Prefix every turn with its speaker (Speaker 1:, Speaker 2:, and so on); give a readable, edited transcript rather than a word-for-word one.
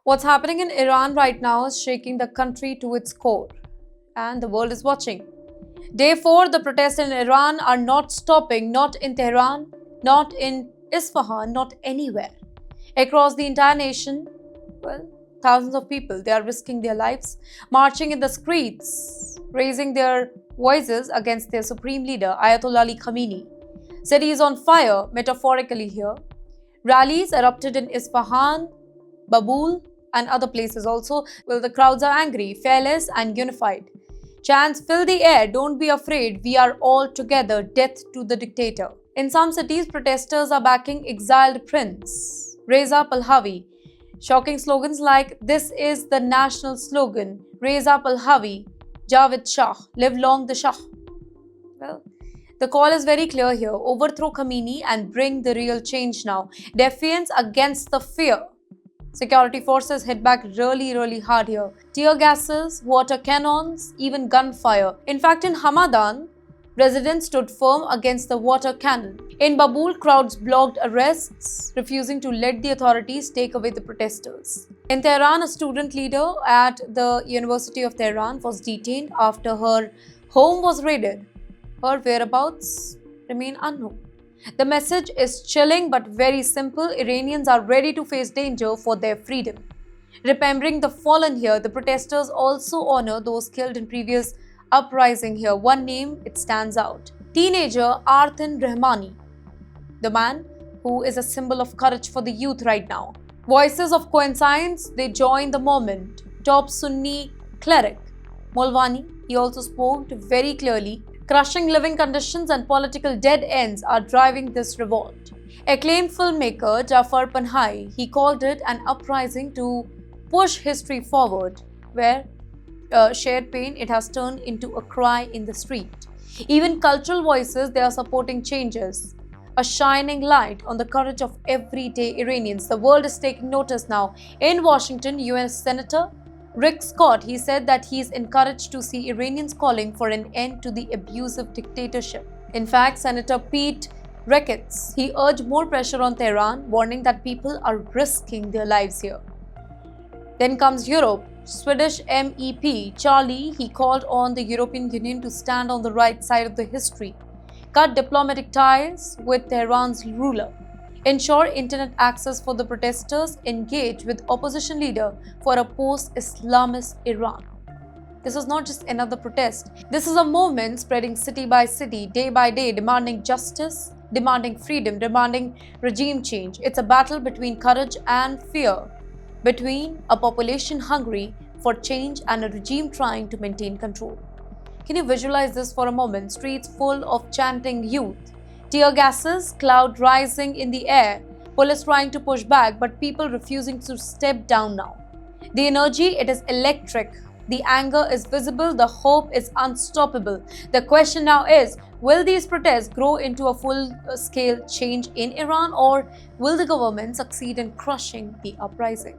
Speaker 1: What's happening in Iran right now is shaking the country to its core, and the world is watching. Day 4, the protests in Iran are not stopping, not in Tehran, not in Isfahan, not anywhere. Across the entire nation, well, thousands of people, they are risking their lives, marching in the streets, raising their voices against their supreme leader, Ayatollah Ali Khamenei. City is on fire, metaphorically here. Rallies erupted in Isfahan, Babul, and other places also. Well, the crowds are angry, fearless, and unified. Chants fill the air, don't be afraid, we are all together, death to the dictator. In some cities, protesters are backing exiled Prince Reza Pahlavi. Shocking slogans like, "This is the national slogan, Reza Pahlavi, Javed Shah, live long the Shah." Well, the call is very clear here, overthrow Khamenei and bring the real change now. Defiance against the fear. Security forces hit back really hard here. Tear gases, water cannons, even gunfire. In fact, in Hamadan, residents stood firm against the water cannon. In Babul, crowds blocked arrests, refusing to let the authorities take away the protesters. In Tehran, a student leader at the University of Tehran was detained after her home was raided. Her whereabouts remain unknown. The message is chilling but very simple. Iranians are ready to face danger for their freedom. Remembering the fallen here, the protesters also honor those killed in previous uprising here. One name, it stands out. Teenager Arthan Rahmani, the man who is a symbol of courage for the youth right now. Voices of coincidence, they join the moment. Top Sunni cleric Molvani, he also spoke very clearly. Crushing living conditions and political dead ends are driving this revolt. Acclaimed filmmaker Jafar Panahi, he called it an uprising to push history forward, where shared pain, it has turned into a cry in the street. Even cultural voices, they are supporting changes. A shining light on the courage of everyday Iranians. The world is taking notice now. In Washington, US Senator Rick Scott, he said that he is encouraged to see Iranians calling for an end to the abusive dictatorship. In fact, Senator Pete Ricketts, he urged more pressure on Tehran, warning that people are risking their lives here. Then comes Europe. Swedish MEP Charlie, he called on the European Union to stand on the right side of the history, cut diplomatic ties with Tehran's ruler, ensure internet access for the protesters, engage with opposition leader for a post-Islamist Iran. This is not just another protest. This is a movement spreading city by city, day by day, demanding justice, demanding freedom, demanding regime change. It's a battle between courage and fear, between a population hungry for change and a regime trying to maintain control. Can you visualize this for a moment? Streets full of chanting youth, tear gases, cloud rising in the air, police trying to push back, but people refusing to step down now. The energy, it is electric. The anger is visible. The hope is unstoppable. The question now is, will these protests grow into a full-scale change in Iran, or will the government succeed in crushing the uprising?